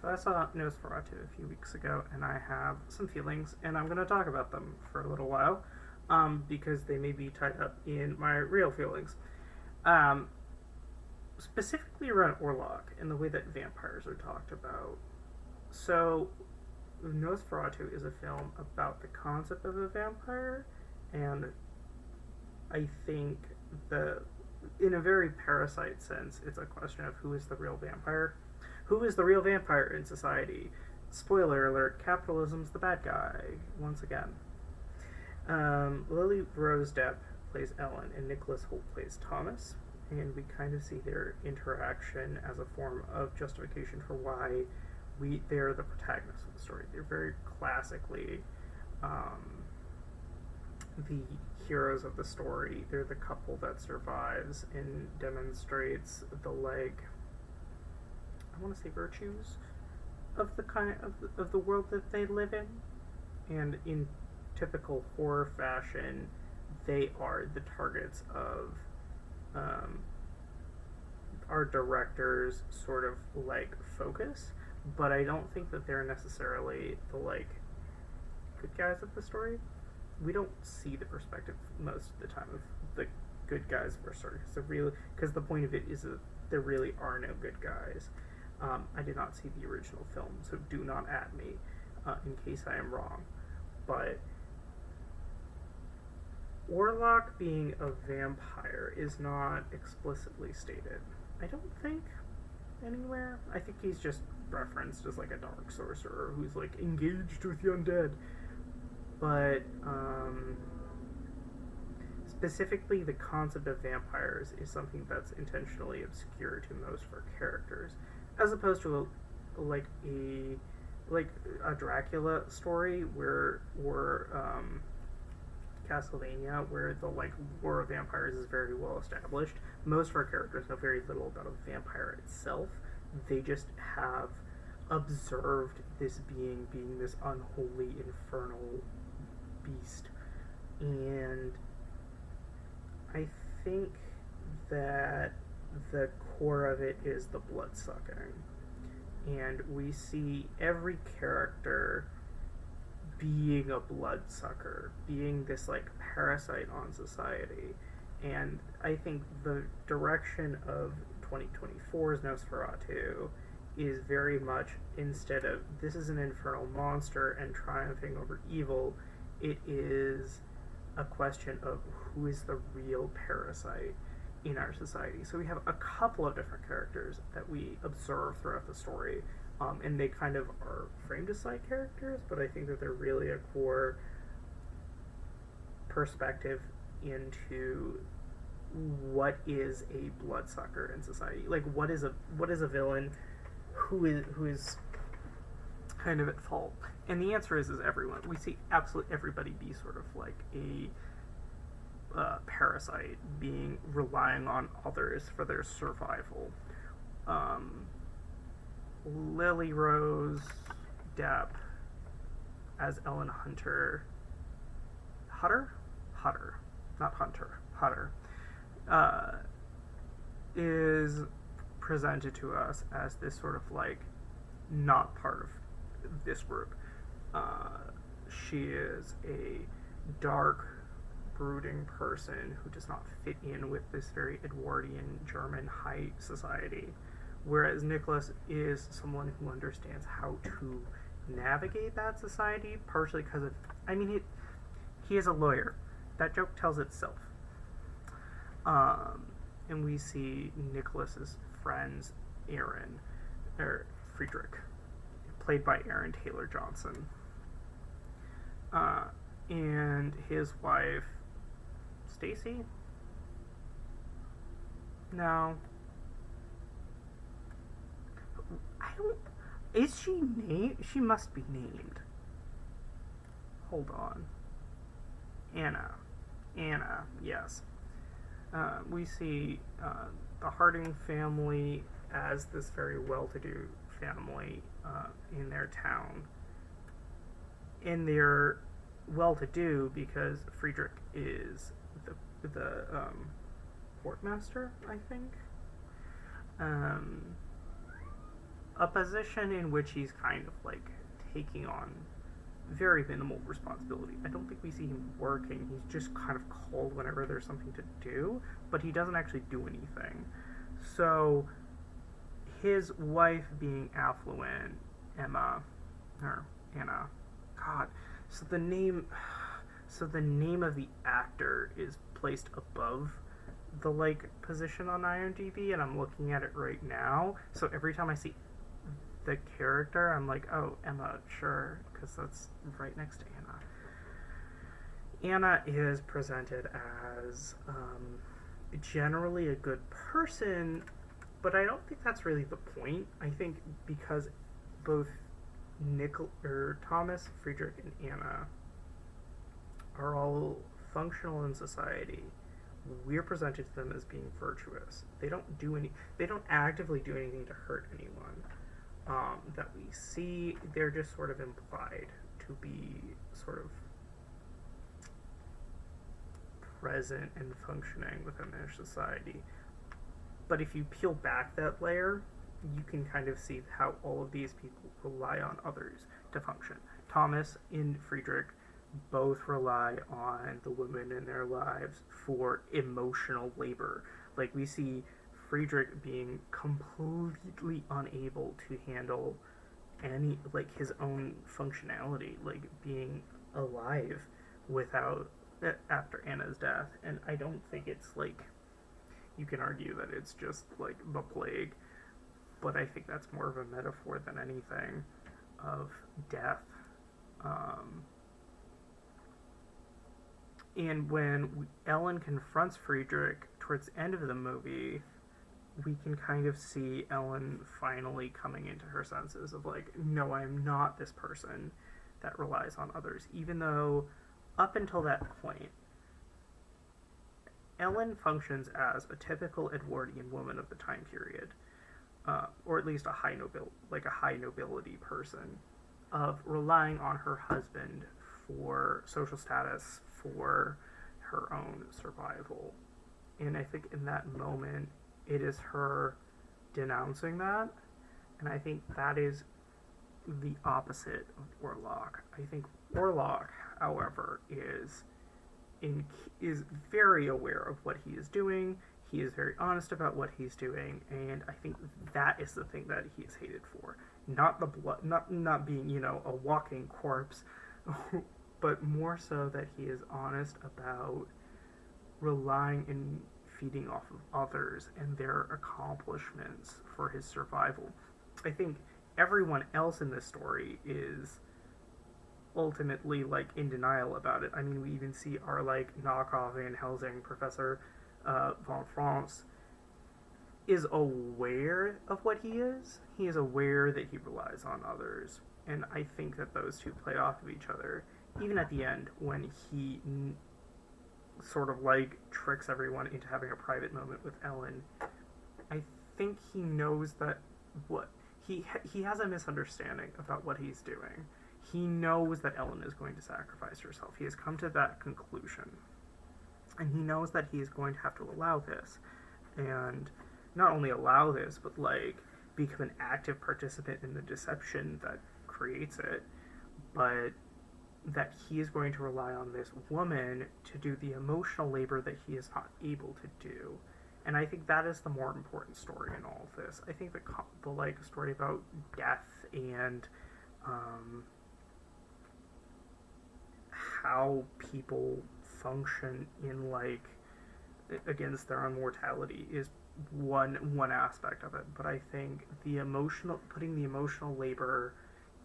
So I saw Nosferatu a few weeks ago, and I have some feelings, and I'm going to talk about them for a little while, because they may be tied up in my real feelings. Um, Specifically around Orlok and the way that vampires are talked about. So, Nosferatu is a film about the concept of a vampire, and I think the in a very Parasite sense, it's a question of who is the real vampire. Who is the real vampire in society? Spoiler alert, capitalism's the bad guy, once again. Lily Rose Depp plays Ellen, and Nicholas Hoult plays Thomas, and we kind of see their interaction as a form of justification for why they're the protagonists of the story. They're very classically the heroes of the story. They're the couple that survives and demonstrates the I want to say virtues of the of the world that they live in, and in typical horror fashion, they are the targets of our director's sort of focus, but I don't think that they're necessarily the good guys of the story. We don't see the perspective most of the time of the good guys of our story, because the point of it is that there really are no good guys. I did not see the original film, so do not at me in case I am wrong. But Orlok being a vampire is not explicitly stated, I don't think, anywhere. I think he's just referenced as a dark sorcerer who's engaged with the undead. But specifically, the concept of vampires is something that's intentionally obscure to most of our characters, as opposed to a Dracula story or Castlevania, where the lore of vampires is very well established. Most of our characters know very little about a vampire itself. They just have observed this being this unholy, infernal beast. And I think that the core of it is the blood-sucking. And we see every character being a bloodsucker, being this parasite on society. And I think the direction of 2024's Nosferatu is very much, instead of this is an infernal monster and triumphing over evil, it is a question of who is the real parasite in our society. So we have a couple of different characters that we observe throughout the story, and they kind of are framed as side characters, but I think that they're really a core perspective into what is a bloodsucker in society. What is a villain? Who is kind of at fault? And the answer is everyone. We see absolutely everybody be sort of a parasite, relying on others for their survival. Lily Rose Depp as Ellen Hutter, not Hunter, Hutter, is presented to us as this sort of not part of this group. She is a dark, brooding person who does not fit in with this very Edwardian German high society, whereas Nicholas is someone who understands how to navigate that society, partially because of, he is a lawyer. That joke tells itself. And we see Nicholas's friend's Friedrich, played by Aaron Taylor Johnson, and his wife Stacy. No, I don't. Is she named? She must be named. Hold on. Anna, yes. We see the Harding family as this very well-to-do family in their town. And they're well-to-do because Friedrich is the portmaster, I think. a position in which he's kind of like taking on very minimal responsibility. I don't think we see him working. He's just kind of called whenever there's something to do, but he doesn't actually do anything. So his wife being affluent, Emma, or Anna, God. So the name of the actor is placed above the like position on IMDb, and I'm looking at it right now. So every time I see the character, I'm like, oh, Emma, sure, because that's right next to Anna. Anna is presented as generally a good person, but I don't think that's really the point. I think because both Thomas, Friedrich, and Anna are all functional in society, we're presented to them as being virtuous. They don't actively do anything to hurt anyone. That we see, they're just sort of implied to be sort of present and functioning within their society. But if you peel back that layer, you can kind of see how all of these people rely on others to function. Thomas and Friedrich both rely on the women in their lives for emotional labor. Like, we see Friedrich being completely unable to handle any, like, his own functionality, like being alive without, after Anna's death. And I don't think it's like, you can argue that it's just like the plague, but I think that's more of a metaphor than anything of death. And when Ellen confronts Friedrich towards the end of the movie, we can kind of see Ellen finally coming into her senses of like, no, I'm not this person that relies on others. Even though up until that point, Ellen functions as a typical Edwardian woman of the time period, or at least a high nobility person, of relying on her husband for social status, for her own survival. And I think in that moment, it is her denouncing that, and I think that is the opposite of Orlok. I think Orlok, however, is very aware of what he is doing. He is very honest about what he's doing, and I think that is the thing that he is hated for. Not the blood, not being, a walking corpse, but more so that he is honest about relying and feeding off of others and their accomplishments for his survival. I think everyone else in this story is ultimately in denial about it. I mean, we even see our knockoff Van Helsing, Professor von France, is aware of what he is. He is aware that he relies on others, and I think that those two play off of each other. Even at the end, when he sort of tricks everyone into having a private moment with Ellen, I think he knows that he has a misunderstanding about what he's doing. He knows that Ellen is going to sacrifice herself. He has come to that conclusion. And he knows that he is going to have to allow this. And not only allow this, but become an active participant in the deception that creates it, but that he is going to rely on this woman to do the emotional labor that he is not able to do. And I think that is the more important story in all of this. I think the story about death and how people function in against their own mortality is one aspect of it. But I think putting the emotional labor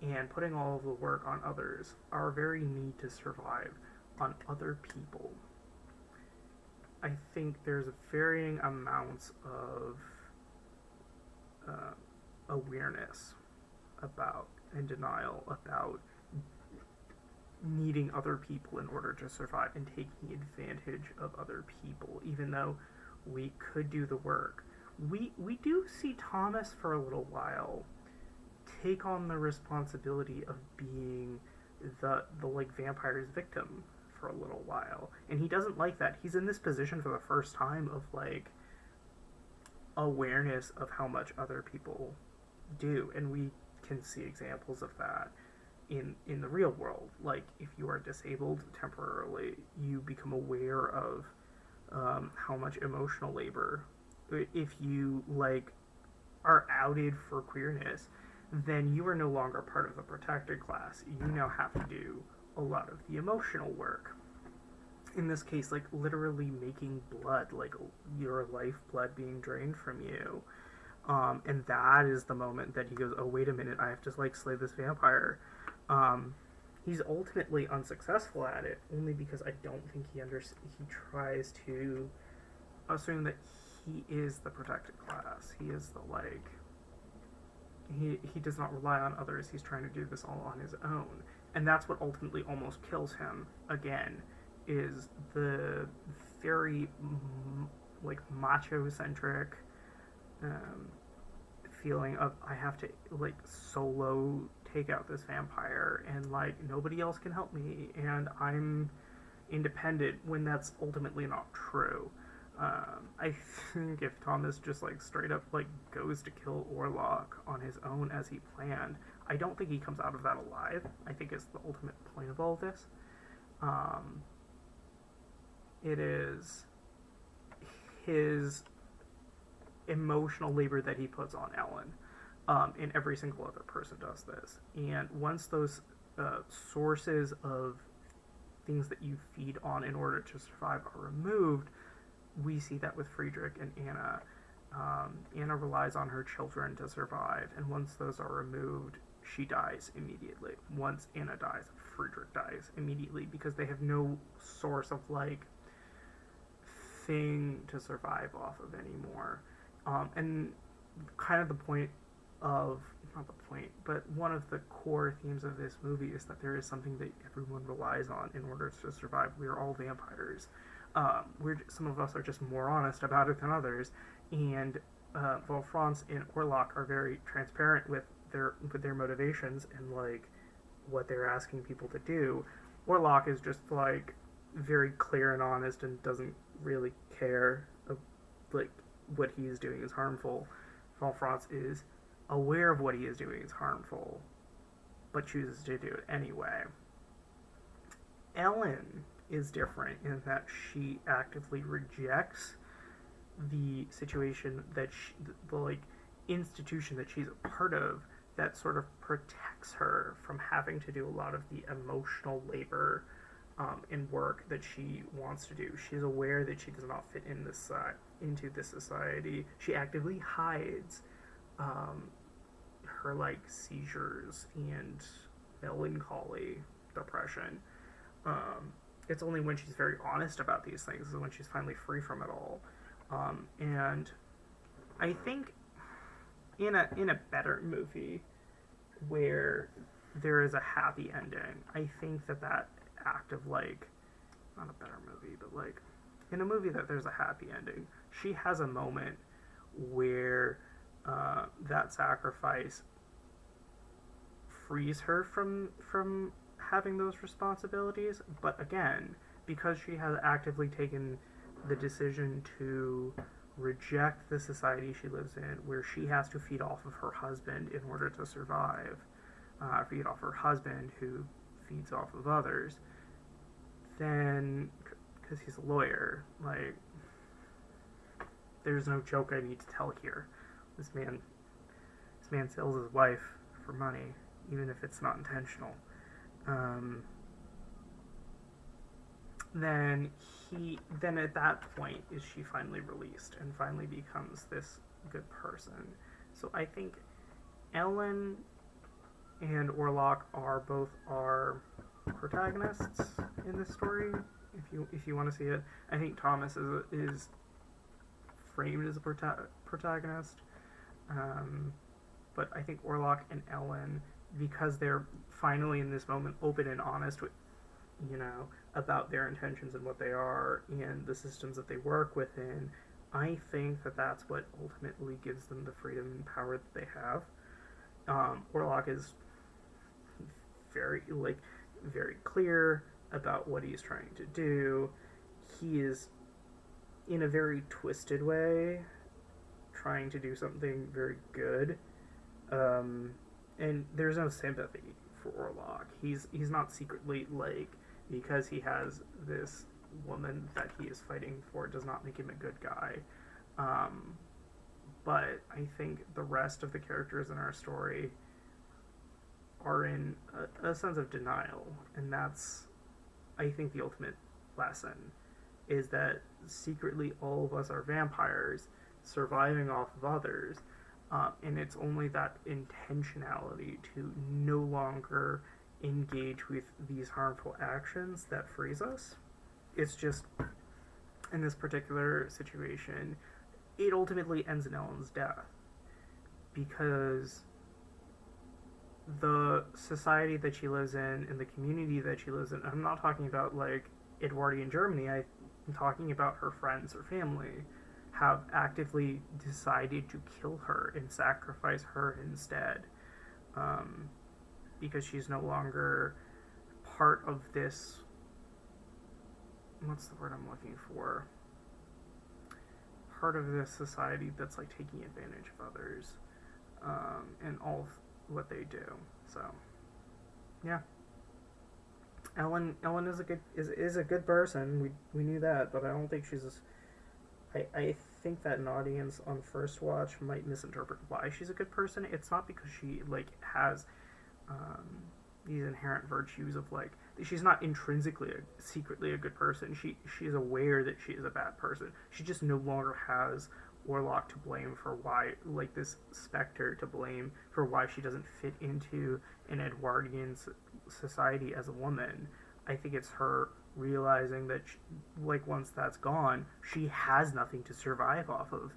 and putting all of the work on others, our very need to survive on other people. I think there's varying amounts of awareness about and denial about needing other people in order to survive and taking advantage of other people, even though we could do the work. We do see Thomas for a little while take on the responsibility of being the vampire's victim for a little while, and he doesn't like that. He's in this position for the first time of awareness of how much other people do, and we can see examples of that in the real world. Like, if you are disabled temporarily, you become aware of how much emotional labor. If you like are outed for queerness, then you are no longer part of the protected class. You now have to do a lot of the emotional work. In this case, like literally making blood, like your lifeblood being drained from you. And that is the moment that he goes, oh, wait a minute, I have to like slay this vampire. He's ultimately unsuccessful at it, only because I don't think he tries to assume that he is the protected class. He is the like he does not rely on others. He's trying to do this all on his own, and that's what ultimately almost kills him. Again, is the very like macho centric feeling of I have to like solo take out this vampire, and like nobody else can help me, and I'm independent, when that's ultimately not true. I think if Thomas just like straight up like goes to kill Orlok on his own as he planned, I don't think he comes out of that alive. I think it's the ultimate point of all of this. It is his emotional labor that he puts on Ellen, and every single other person does this. And once those sources of things that you feed on in order to survive are removed, we see that with Friedrich and Anna. Anna relies on her children to survive, and once those are removed, she dies immediately. Once Anna dies, Friedrich dies immediately, because they have no source of like thing to survive off of anymore. And kind of the point of, not the point, but one of the core themes of this movie is that there is something that everyone relies on in order to survive. We are all vampires. Some of us are just more honest about it than others, and Franz and Orlok are very transparent with their motivations and like what they're asking people to do. Orlok is just like very clear and honest and doesn't really care like what he is doing is harmful. Franz is aware of what he is doing is harmful, but chooses to do it anyway. Ellen is different in that she actively rejects the situation that the like institution that she's a part of that sort of protects her from having to do a lot of the emotional labor and work that she wants to do. She's aware that she does not fit in into this society. She actively hides her like seizures and melancholy, depression. It's only when she's very honest about these things is when she's finally free from it all. And I think in a better movie where there is a happy ending, I think that act of like, not a better movie, but like in a movie that there's a happy ending, she has a moment where that sacrifice frees her from having those responsibilities. But again, because she has actively taken the decision to reject the society she lives in, where she has to feed off of her husband in order to survive, feed off her husband who feeds off of others, then, because he's a lawyer, like, there's no joke I need to tell here. This man sells his wife for money, even if it's not intentional. Then at that point is she finally released and finally becomes this good person. So I think Ellen and Orlok are both our protagonists in this story. If you want to see it, I think Thomas is framed as a protagonist, but I think Orlok and Ellen, because they're finally in this moment open and honest with, about their intentions and what they are and the systems that they work within, I think that's what ultimately gives them the freedom and power that they have. Orlok is very clear about what he's trying to do. He is, in a very twisted way, trying to do something very good. And there's no sympathy for Orlok. He's not secretly like, because he has this woman that he is fighting for does not make him a good guy. Um, but I think the rest of the characters in our story are in a sense of denial, and that's, I think, the ultimate lesson is that secretly all of us are vampires surviving off of others, and it's only that intentionality to no longer engage with these harmful actions that frees us. It's just, in this particular situation, it ultimately ends in Ellen's death because the society that she lives in and the community that she lives in, I'm not talking about like Edwardian Germany, I'm talking about her friends or family, have actively decided to kill her and sacrifice her instead, because she's no longer part of this, what's the word I'm looking for? Part of this society that's like taking advantage of others, and all what they do. So, yeah, Ellen is a good person. We knew that, but I don't think she's. I think that an audience on first watch might misinterpret why she's a good person. It's not because she like has these inherent virtues of like, she's not intrinsically secretly a good person. She's aware that she is a bad person. She just no longer has Orlok to blame for why, like this specter to blame for why she doesn't fit into an Edwardian society as a woman. I think it's her realizing that she, like once that's gone, she has nothing to survive off of.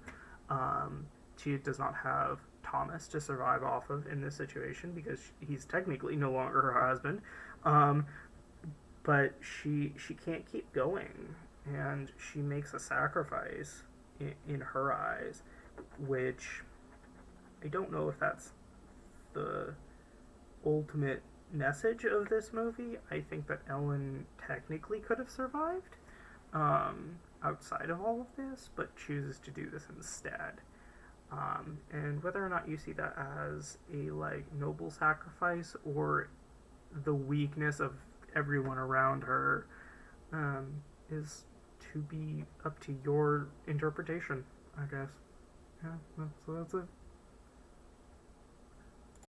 She does not have Thomas to survive off of in this situation because he's technically no longer her husband. But she can't keep going, and she makes a sacrifice in her eyes, which I don't know if that's the ultimate message of this movie. I think that Ellen technically could have survived outside of all of this, but chooses to do this instead. And whether or not you see that as a like noble sacrifice or the weakness of everyone around her, is to be up to your interpretation, I guess. Yeah, so that's it.